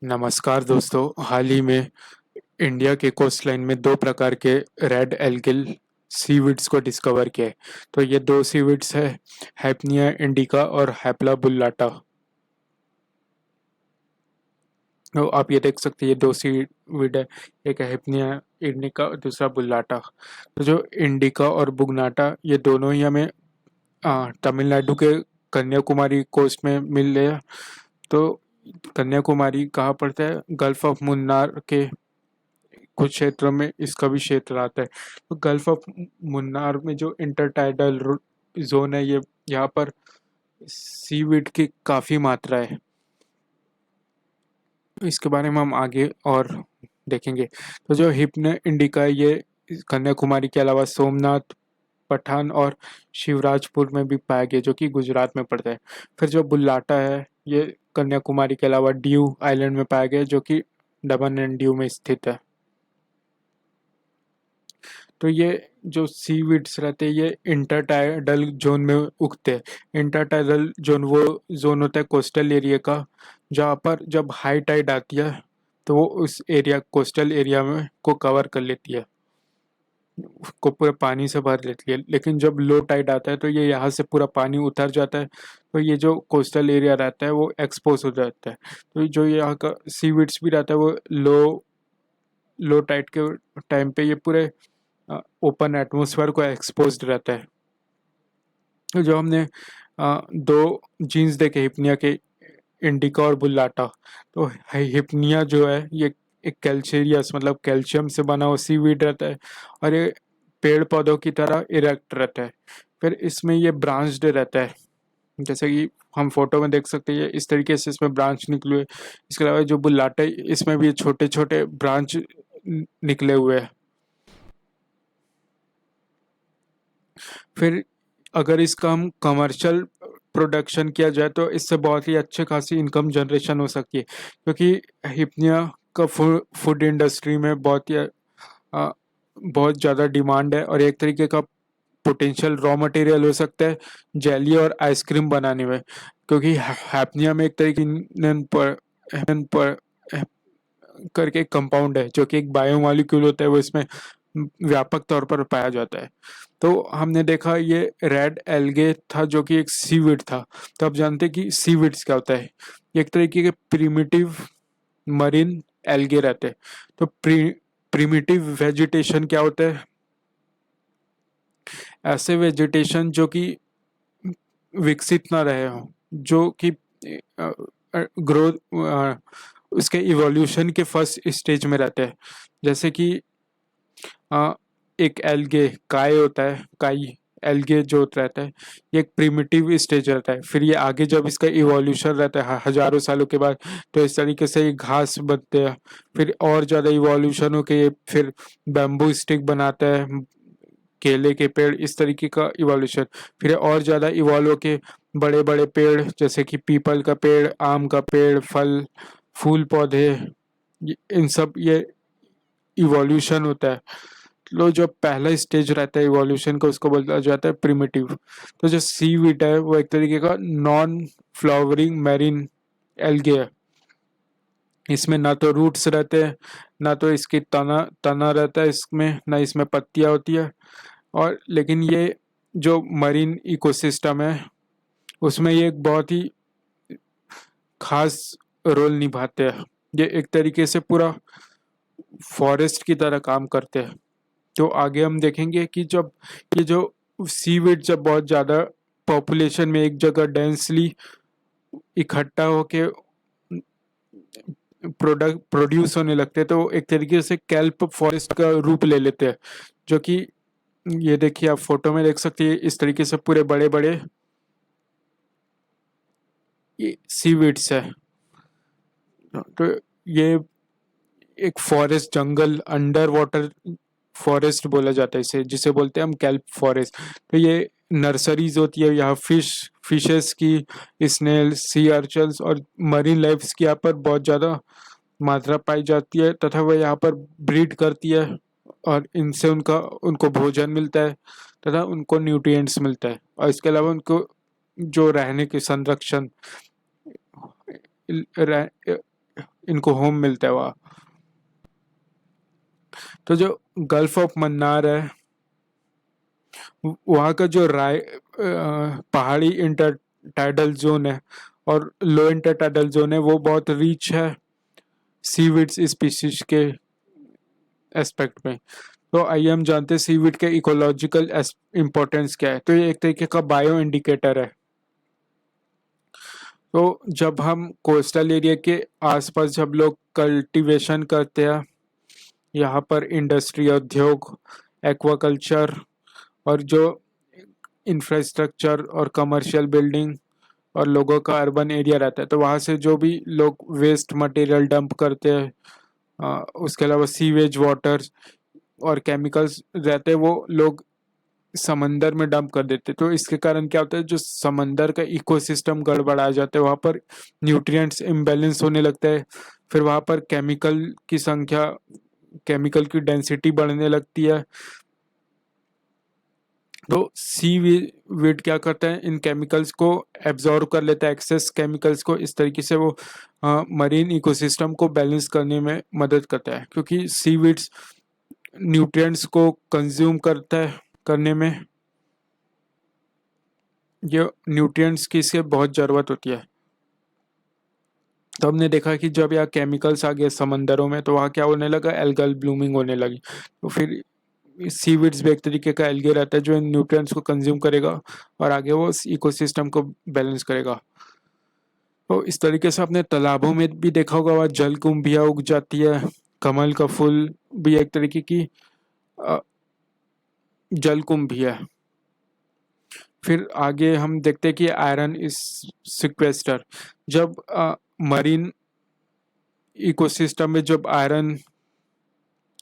नमस्कार दोस्तों। हाल ही में इंडिया के कोस्टलाइन में दो प्रकार के रेड एल्गिल सीविड्स को डिस्कवर किया है। तो ये दो सीविड्स है, हैपनिया इंडिका और हैपला बुल्लाटा। तो आप ये देख सकते हैं, ये दो सीविड है, एक है हैपनिया इंडिका और दूसरा बुल्लाटा। तो जो इंडिका और बुग्नाटा ये दोनों ही हमें तमिलनाडु के कन्याकुमारी कोस्ट में मिल रहे हैं। तो कन्याकुमारी कहाँ पड़ता है? गल्फ ऑफ मुन्नार के कुछ क्षेत्रों में इसका भी क्षेत्र आता है। तो गल्फ ऑफ मुन्नार में जो इंटरटाइडल जोन है, ये यहाँ पर सीवीड की काफ़ी मात्रा है। इसके बारे में हम आगे और देखेंगे। तो जो हिप्न इंडिका है, ये कन्याकुमारी के अलावा सोमनाथ, पठान और शिवराजपुर में भी पाया गया, जो कि गुजरात में पड़ता है। फिर जो बुल्लाटा है, ये कन्याकुमारी के अलावा ड्यू आइलैंड में पाया गया, जो कि दमन एंड दीव में स्थित है। तो ये जो सीविड्स रहते हैं, ये इंटरटाइडल जोन में उगते हैं। इंटरटाइडल जोन वो जोन होता है कोस्टल एरिया का, जहाँ पर जब हाई टाइड आती है तो वो उस एरिया, कोस्टल एरिया में को कवर कर लेती है, को पूरा पानी से भर लेती है। लेकिन जब लो टाइड आता है तो ये यहाँ से पूरा पानी उतर जाता है, तो ये जो कोस्टल एरिया रहता है वो एक्सपोज हो जाता है। तो जो यहाँ का सीविड्स भी रहता है वो लो लो टाइड के टाइम पे ये पूरे ओपन एटमॉस्फेयर को एक्सपोज्ड रहता है। तो जो हमने दो जीन्स देखे हिप्निया के, इंडिका और बुल्लाटा। तो हिप्निया जो है ये एक कैल्शेरियस मतलब कैल्शियम से बना हुआ सीवीड रहता है, और ये पेड़ पौधों की तरह इरेक्ट रहता है। फिर इसमें ये ब्रांच्ड रहता है, जैसे कि हम फोटो में देख सकते हैं, इस तरीके से इसमें ब्रांच निकले हुए। इसके अलावा जो बुल्लाटा है, इसमें भी छोटे छोटे ब्रांच निकले हुए हैं। फिर अगर इसका हम कमर्शियल प्रोडक्शन किया जाए तो इससे बहुत ही अच्छे खासी इनकम जनरेशन हो सकती है, क्योंकि हिप्निया का फूड इंडस्ट्री में बहुत ज़्यादा डिमांड है, और एक तरीके का पोटेंशियल रॉ मटेरियल हो सकता है जेली और आइसक्रीम बनाने में। क्योंकि हैपनिया में एक तरीके करके एक कंपाउंड है, जो कि एक बायोमॉलिक्यूल होता है, वो इसमें व्यापक तौर पर पाया जाता है। तो हमने देखा ये रेड एल्गे था, जो कि एक सीविड था। तो आप जानते हैं कि सीविड्स क्या होता है? ये एक तरीके के प्रिमिटिव मरीन एल्गे रहते हैं। तो प्रिमिटिव वेजिटेशन क्या होता है? ऐसे वेजिटेशन जो कि विकसित ना रहे हो, जो कि ग्रोथ उसके इवोल्यूशन के फर्स्ट स्टेज में रहते हैं। जैसे कि एक एल्गे काय होता है, काई एल्गे जो रहता है, ये एक प्रिमिटिव स्टेज रहता है। फिर ये आगे जब इसका इवोल्यूशन रहता है हजारों सालों के बाद, तो इस तरीके से ये घास बनते हैं। फिर और ज़्यादा इवोल्यूशन हो के ये फिर बैम्बू स्टिक बनाता है, केले के पेड़, इस तरीके का इवोल्यूशन। फिर और ज़्यादा इवॉल्व होके बड़े बड़े पेड़, जैसे कि पीपल का पेड़, आम का पेड़, फल फूल पौधे, इन सब ये इवोल्यूशन होता है। तो जो पहला स्टेज रहता है इवोल्यूशन का, उसको बोला जाता है प्रिमिटिव। तो जो सीवीड है वो एक तरीके का नॉन फ्लावरिंग मैरीन एल्गे है। इसमें ना तो रूट्स रहते हैं, ना तो इसकी तना तना रहता है इसमें, ना इसमें पत्तियां होती है। और लेकिन ये जो मरीन इकोसिस्टम है, उसमें ये एक बहुत ही खास रोल निभाते हैं। ये एक तरीके से पूरा फॉरेस्ट की तरह काम करते हैं। तो आगे हम देखेंगे कि जब ये जो सीविड जब बहुत ज़्यादा पॉपुलेशन में एक जगह डेंसली इकट्ठा होके प्रोड्यूस होने लगते हैं, तो एक तरीके से कैल्प फॉरेस्ट का रूप ले लेते हैं। जो कि ये देखिए, आप फोटो में देख सकते हैं, इस तरीके से पूरे बड़े बड़े ये सीविड्स है। तो ये एक फॉरेस्ट जंगल, अंडर वाटर फॉरेस्ट बोला जाता है इसे, जिसे बोलते हैं हम कैल्प फॉरेस्ट। तो ये नर्सरीज होती है यहाँ, फिशेस की, स्नेल, सी अर्चल्स और मरीन लाइफ्स की यहाँ पर बहुत ज़्यादा मात्रा पाई जाती है, तथा वह यहाँ पर ब्रीड करती है, और इनसे उनका उनको भोजन मिलता है, तथा उनको न्यूट्रिएंट्स मिलता है। और इसके अलावा उनको जो रहने के संरक्षण इनको होम मिलता है वहाँ। तो जो गल्फ ऑफ मन्नार है, वहाँ का जो पहाड़ी इंटर टाइडल जोन है और लो इंटर टाइडल जोन है, वो बहुत रिच है सीविड्स स्पीशीज के एस्पेक्ट में। तो आइए हम जानते हैं सीविड के इकोलॉजिकल इम्पोर्टेंस क्या है। तो ये एक तरीके का बायो इंडिकेटर है। तो जब हम कोस्टल एरिया के आसपास जब लोग कल्टीवेशन करते हैं, यहाँ पर इंडस्ट्री, उद्योग, एक्वाकल्चर और जो इंफ्रास्ट्रक्चर और कमर्शियल बिल्डिंग और लोगों का अर्बन एरिया रहता है, तो वहाँ से जो भी लोग वेस्ट मटेरियल डंप करते हैं, उसके अलावा सीवेज वाटर और केमिकल्स रहते हैं, वो लोग समंदर में डंप कर देते। तो इसके कारण क्या होता है, जो समंदर का इकोसिस्टम गड़बड़ा जाता है, वहाँ पर न्यूट्रिएंट्स इम्बैलेंस होने लगता है। फिर वहाँ पर केमिकल की डेंसिटी बढ़ने लगती है। तो वीड क्या करता है, इन केमिकल्स को एब्जॉर्ब कर लेता है, एक्सेस केमिकल्स को। इस तरीके से वो मरीन इकोसिस्टम को बैलेंस करने में मदद करता है, क्योंकि सीवीड्स न्यूट्रिएंट्स को कंज्यूम करने में ये न्यूट्रिएंट्स की इसके बहुत ज़रूरत होती है। तो हमने देखा कि जब यहाँ केमिकल्स आ गए समंदरों में, तो वहाँ क्या होने लगा, एल्गल ब्लूमिंग होने लगी। तो फिर सीवीड्स भी एक तरीके का एल्गे रहता है जो इन न्यूट्रिएंट्स को कंज्यूम करेगा और आगे वो इकोसिस्टम को बैलेंस करेगा। तो इस तरीके से अपने तालाबों में भी देखा होगा, वहाँ जलकुंभियाँ उग जाती है। कमल का फूल भी एक तरीके की जलकुंभी है। फिर आगे हम देखते हैं कि आयरन इज सिक्वेस्टर। जब मरीन इकोसिस्टम में जब आयरन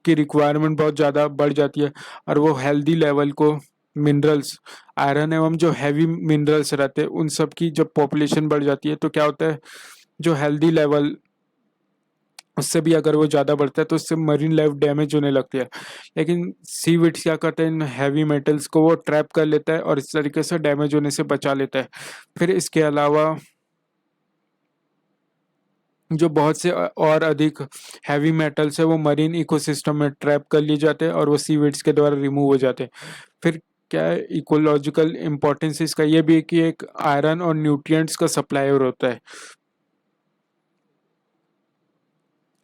की रिक्वायरमेंट बहुत ज़्यादा बढ़ जाती है और वो हेल्दी लेवल को मिनरल्स, आयरन एवं जो हैवी मिनरल्स रहते हैं, उन सब की जब पॉपुलेशन बढ़ जाती है, तो क्या होता है, जो हेल्दी लेवल उससे भी अगर वो ज़्यादा बढ़ता है तो उससे मरीन लाइफ डैमेज होने लगती है। लेकिन सीविड्स क्या करते हैं, इन हैवी मेटल्स को वो ट्रैप कर लेता है और इस तरीके से डैमेज होने से बचा लेता है। फिर इसके अलावा जो बहुत से और अधिक हैवी मेटल्स है, वो मरीन इकोसिस्टम में ट्रैप कर लिए जाते हैं और वो सीविड्स के द्वारा रिमूव हो जाते हैं। फिर क्या है, इकोलॉजिकल इम्पोर्टेंस इसका ये भी है कि एक आयरन और न्यूट्रिएंट्स का सप्लायर होता है।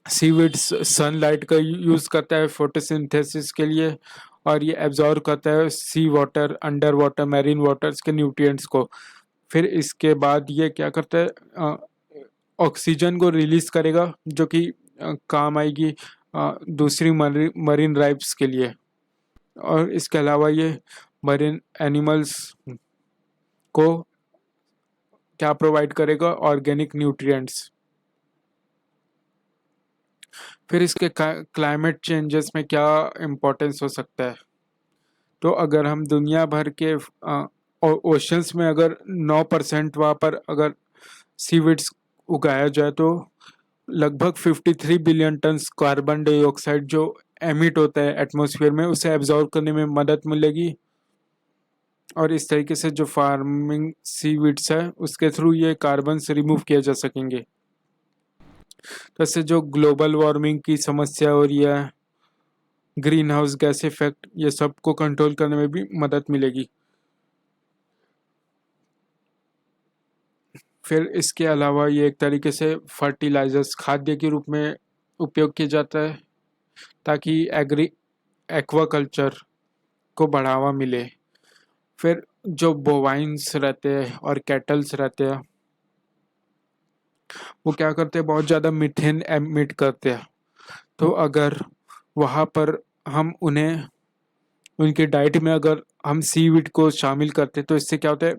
सीविड्स सनलाइट का यूज़ करता है फोटोसिंथेसिस के लिए, और ये एब्जॉर्ब करता है sea water, under water, marine waters के न्यूट्रिएंट्स को। फिर इसके बाद ये क्या करता है, ऑक्सीजन को रिलीज करेगा, जो कि काम आएगी दूसरी मरीन लाइफ्स के लिए। और इसके अलावा ये मरीन एनिमल्स को क्या प्रोवाइड करेगा, ऑर्गेनिक न्यूट्रिएंट्स। फिर इसके क्लाइमेट चेंजेस में क्या इम्पोर्टेंस हो सकता है। तो अगर हम दुनिया भर के ओशंस में अगर 9% वहाँ पर अगर सीविड्स उगाया जाए, तो लगभग 53 बिलियन टन कार्बन डाइऑक्साइड जो एमिट होता है एटमॉस्फेयर में, उसे एब्जॉर्ब करने में मदद मिलेगी। और इस तरीके से जो फार्मिंग सीविड्स है, उसके थ्रू ये कार्बन से रिमूव किया जा सकेंगे। तो इससे जो ग्लोबल वार्मिंग की समस्या हो रही है, ग्रीन हाउस गैस इफेक्ट, ये सब को कंट्रोल करने में भी मदद मिलेगी। फिर इसके अलावा ये एक तरीके से फर्टिलाइजर्स, खाद्य के रूप में उपयोग किया जाता है, ताकि एक्वाकल्चर को बढ़ावा मिले। फिर जो बोवाइंस रहते हैं और कैटल्स रहते हैं, वो क्या करते हैं, बहुत ज़्यादा मीथेन एमिट करते हैं। तो अगर वहाँ पर हम उन्हें, उनके डाइट में अगर हम सीवीड को शामिल करते हैं, तो इससे क्या होता है,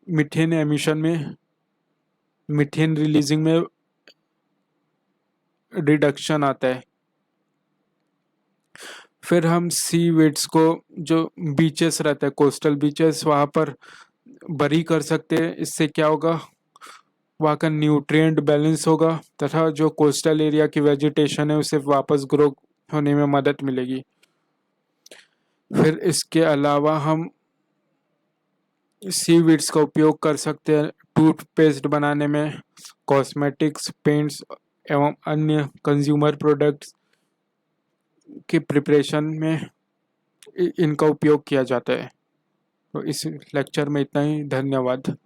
मीथेन एमिशन में, मीथेन रिलीजिंग में रिडक्शन आता है। फिर हम सीवीड्स को, जो बीचेस रहते हैं, कोस्टल बीचेस, वहाँ पर बरी कर सकते हैं। इससे क्या होगा, वहाँ का न्यूट्रिएंट बैलेंस होगा तथा जो कोस्टल एरिया की वेजिटेशन है उसे वापस ग्रो होने में मदद मिलेगी। फिर इसके अलावा हम सीवीड्स का उपयोग कर सकते हैं टूथपेस्ट बनाने में, कॉस्मेटिक्स, पेंट्स एवं अन्य कंज्यूमर प्रोडक्ट्स की प्रिपरेशन में इनका उपयोग किया जाता है। तो इस लेक्चर में इतना ही। धन्यवाद।